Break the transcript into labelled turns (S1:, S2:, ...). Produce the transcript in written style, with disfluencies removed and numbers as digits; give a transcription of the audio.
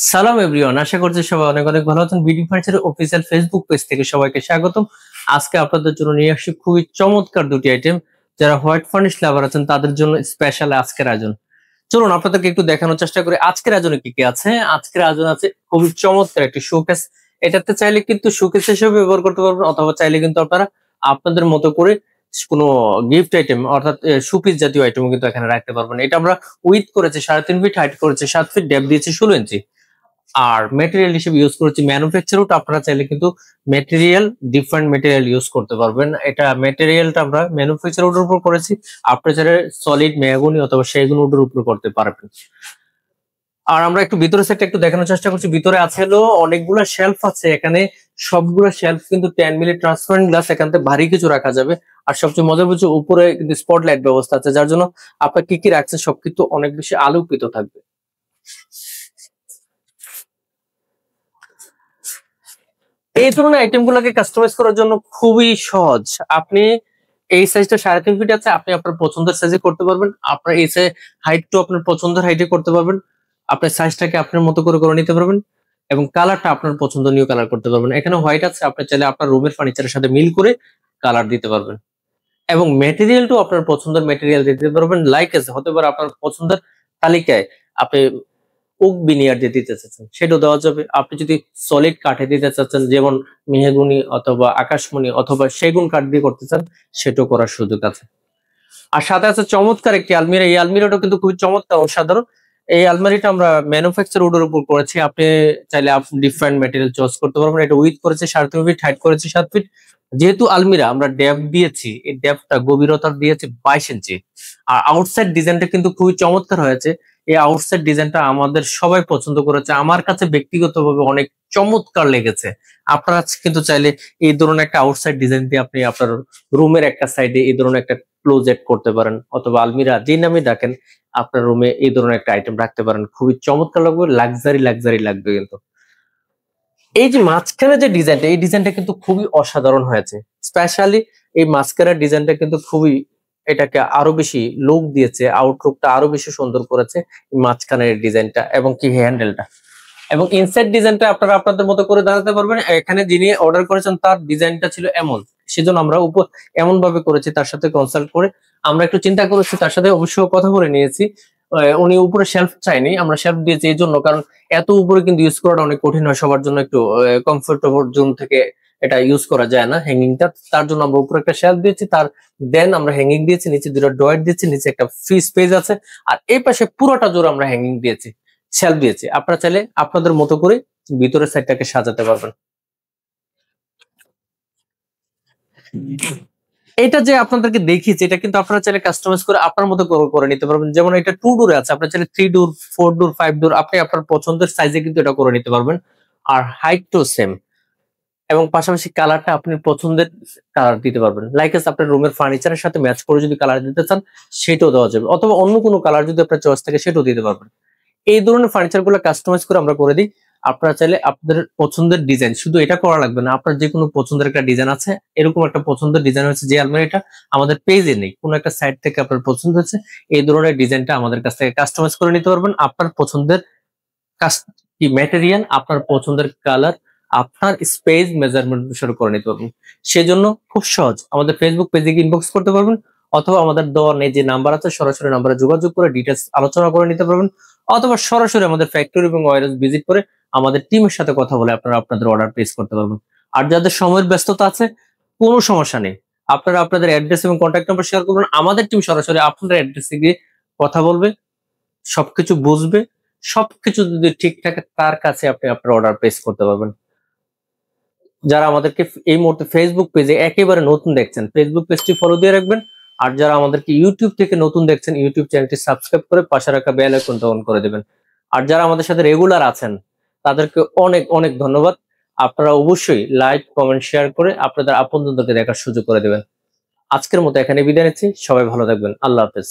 S1: সালাম এভরিওয়ান, আশা করছি সবাই অনেক অনেক ভালো আছেন। বিডি ফার্নিচারের অফিসিয়াল ফেসবুক পেজ থেকে সবাইকে স্বাগতম। আজকে আপনাদের জন্য নিয়ে আসছি খুবই চমৎকার দুটি আইটেম। যারা হোয়াইট ফার্নিশ লাভার আছেন তাদের জন্য স্পেশাল আজকের আয়োজন। চলুন আপনাদেরকে একটু দেখানোর চেষ্টা করি আজকের আয়োজনে কি কি আছে। আজকের আয়োজন আছে খুবই চমৎকার একটি শোকেস। এটাতে চাইলে কিন্তু শোকেস হিসেবে ব্যবহার করতে পারবেন, অথবা চাইলে কিন্তু আপনারা আপনাদের মতো করে কোনো গিফট আইটেম অর্থাৎ শোপিস জাতীয় আইটেম কিন্তু এখানে রাখতে পারবেন। এটা আমরা উইথ করেছি 3.5 ফিট, হাইট করেছি 7 ফিট, ডেপথ দিয়েছি 16 ইঞ্চি। আর ম্যাটেরিয়াল হিসেবে ইউজ করেছি ম্যানুফ্যাকচার উড। আপনারা চাইলে কিন্তু ম্যাটেরিয়াল ডিফারেন্ট ম্যাটেরিয়াল ইউজ করতে পারবেন। এটা ম্যাটেরিয়ালটা আমরা ম্যানুফ্যাকচার উডের উপর করেছি, আপনারা চাইলে সলিড মেহগনি অথবা সেগুন উডের উপর করতে পারবেন। আর আমরা একটু ভিতরে সেটটা একটু দেখানোর চেষ্টা করছি। ভিতরে আছে হলো অনেকগুলো শেলফ আছে এখানে, সবগুলো শেলফ কিন্তু 10 মিলি ট্রান্সপারেন্ট গ্লাস, এখান থেকে ভারী কিছু রাখা যাবে। আর সবচেয়ে মজার হচ্ছে উপরে কিন্তু স্পটলাইট ব্যবস্থা আছে, যার জন্য আপনার কি কি রাখছেন সবকিছু অনেক বেশি আলোকিত থাকবে। এই ধরনের আইটেম গুলোকে কাস্টমাইজ করার জন্য খুবই সহজ। আপনি এই সাইজটা 3.5 ফিট আছে, আপনি আপনার পছন্দের সাইজে করতে পারবেন। আপনার এই হাইটটাও আপনার পছন্দের হাইটে করতে পারবেন। আপনার সাইজটাকে আপনার মতো করে করে নিতে পারবেন, এবং কালারটা আপনার পছন্দনীয় কালার করতে পারবেন। এখানে হোয়াইট আছে, আপনি চাইলে আপনার রুমের ফার্নিচারের সাথে মিল করে কালার দিতে পারবেন, এবং ম্যাটেরিয়ালটাও আপনার পছন্দের ম্যাটেরিয়াল দিতে পারবেন। লাইক আছে হতে পারে আপনার পছন্দের তালিকায় আপনি ওক বিনিয়ার দিয়ে দিতে চাচ্ছেন সেটাও দেওয়া যাবে। আপনি যদি সলিড কাঠে দিতে চাচ্ছেন, যেমন মেহগুনি অথবা আকাশমণি অথবা সেগুন কাঠ দিয়ে করতে চান, সেটাও করার সুযোগ আছে। আর সাথে আছে চমৎকার একটি আলমিরা। এই আলমিরাটা কিন্তু খুবই চমৎকার অসাধারণ। এই আলমারিটা আমরা ম্যানুফ্যাকচার উডের উপর করেছি। আপনি চাইলে আপনি ডিফারেন্ট ম্যাটেরিয়াল চয়েস করতে পারবেন। এটা উইথ করেছে 3.5 ফিট, হাইট করেছে 7 ফিট। যেহেতু আলমিরা আমরা ডেপথ দিয়েছি, এই ডেপথটা গভীরতা দিয়েছে 22 ইঞ্চি। আর আউটসাইড ডিজাইনটা কিন্তু খুবই চমৎকার হয়েছে। এই আউটসাইড ডিজাইনটা আমাদের সবাই পছন্দ করেছে, আমার কাছে ব্যক্তিগতভাবে অনেক চমৎকার লেগেছে। আপনারা কিন্তু চাইলে এই ধরনের একটা আউটসাইড ডিজাইন দিয়ে আপনি আপনার রুমের একটা সাইডে এই ধরনের একটা ক্লোজেট করতে পারেন, অথবা আলমিরা যে নামে ডাকেন আপনার রুমে এই ধরনের একটা আইটেম রাখতে পারেন। খুবই চমৎকার লাগবে, লাক্সারি লাক্সারি লাগবে। কিন্তু এই যে মাঝখানে যে ডিজাইনটা, এই ডিজাইনটা কিন্তু খুবই অসাধারণ হয়েছে। স্পেশালি এই মাঝখানের ডিজাইনটা কিন্তু খুবই এটাকে আরো বেশি লুক দিয়েছে, আউটলুকটা আরো বেশি সুন্দর করেছে মাঝখানের ডিজাইনটা এবং কি হ্যান্ডেলটা। এবং ইনসাইড ডিজাইনটা আপনারা আপনাদের মতো করে দাঁড়াতে পারবেন। এখানে যিনি অর্ডার করেছেন তার ডিজাইনটা ছিল এমন, সেজন্য আমরা উপর এমন ভাবে করেছি। তার সাথে কনসাল্ট করে আমরা একটু চিন্তা করেছি, তার সাথে অবশ্যই কথা বলে নিয়েছি। উনি উপরে শেলফ চাইনি, আমরা শেলফ দিয়েছি এই জন্য, কারণ এত উপরে কিন্তু ইউজ করাটা অনেক কঠিন হয় সবার জন্য। একটু কমফোর্টেবল জোন থেকে এটা ইউজ করা যায় না হ্যাঙ্গিংটা, তার জন্য আমরা উপরে একটা শেলফ দিয়েছি। তার দেন আমরা হ্যাঙ্গিং দিয়েছি, নিচে দুটো ডয়ার দিয়েছি, নিচে একটা ফ্রি স্পেস আছে। আর এই পাশে পুরোটা জোর আমরা হ্যাঙ্গিং দিয়েছি, শেলফ দিয়েছি। আপনারা চাইলে আপনাদের মতো করে ভিতরের সাইডটাকে সাজাতে পারবেন। এটা যে আপনাদেরকে দেখিয়েছি, এটা কিন্তু আপনারা চাইলে কাস্টমাইজ করে আপনার মতো করে নিতে পারবেন। যেমন এটা 2 ডোরে আছে, আপনারা চাইলে 3 ডোর, 4 ডোর, 5 ডোর আপনি আপনার পছন্দের সাইজে কিন্তু এটা করে নিতে পারবেন। আর হাইটও সেম, এবং পাশাপাশি কালারটা আপনি পছন্দের কালার দিতে পারবেন। লাইক আপনার রুমের ফার্নিচারের সাথে ম্যাচ করে যদি কালার দিতে চান সেটাও দেওয়া যাবে, অথবা অন্য কোনো কালার যদি আপনার চয়েস থাকে সেটাও দিতে পারবেন। এই ধরনের ফার্নিচার গুলো কাস্টমাইজ করে আমরা করে দিই। আপনারা চাইলে আপনাদের পছন্দের ডিজাইন, শুধু এটা করা লাগবে না, আপনার যে কোনো পছন্দের একটা ডিজাইন আছে, এরকম একটা পছন্দের ডিজাইন হচ্ছে যে আলমারিটা আমাদের পেজে নেই, কোনো একটা সাইট থেকে আপনার পছন্দ হচ্ছে, এই ধরনের ডিজাইনটা আমাদের কাছ থেকে কাস্টমাইজ করে নিতে পারবেন। আপনার পছন্দের কি ম্যাটেরিয়াল, আপনার পছন্দের কালার, আপনার স্পেস মেজারমেন্ট অনুসারে করে নিতে পারবেন। সেজন্য খুব সহজ, আমাদের ফেসবুক পেজে ইনবক্স করতে পারবেন, অথবা আমাদের দেওয়া নেই যে নাম্বার আছে সরাসরি নাম্বারে যোগাযোগ করে ডিটেলস আলোচনা করে নিতে পারবেন, অথবা সরাসরি আমাদের ফ্যাক্টরি এবং ওয়্যারহাউস ভিজিট করে আমাদের টিমের সাথে কথা বলে আপনারা আপনাদের অর্ডার প্লেস করতে পারবেন। আর যাদের সময়ের ব্যস্ততা আছে কোনো সমস্যা নেই, আপনারা আপনাদের অ্যাড্রেস এবং কন্ট্যাক্ট নাম্বার শেয়ার করবেন, আমাদের টিম সরাসরি আপনাদের অ্যাড্রেসে গিয়ে কথা বলবে, সবকিছু বুঝবে। সবকিছু যদি ঠিক থাকে তার কাছে আপনি আপনার অর্ডার প্লেস করতে পারবেন। যারা আমাদেরকে এই মুহূর্তে ফেসবুক পেজে একেবারে নতুন দেখছেন, ফেসবুক পেজটি ফলো দিয়ে রাখবেন। আর যারা আমাদেরকে ইউটিউব থেকে নতুন দেখছেন, ইউটিউব চ্যানেলটি সাবস্ক্রাইব করে পাশে রাখা বেল আইকনটা অন করে দেবেন। আর যারা আমাদের সাথে রেগুলার আছেন তাদেরকে অনেক অনেক ধন্যবাদ। আপনারা অবশ্যই লাইক, কমেন্ট, শেয়ার করে আপনাদের আপনজনদেরকে দেখার সুযোগ করে দেবেন। আজকের মতো এখানে বিদায় নিচ্ছি, সবাই ভালো থাকবেন, আল্লাহ হাফেজ।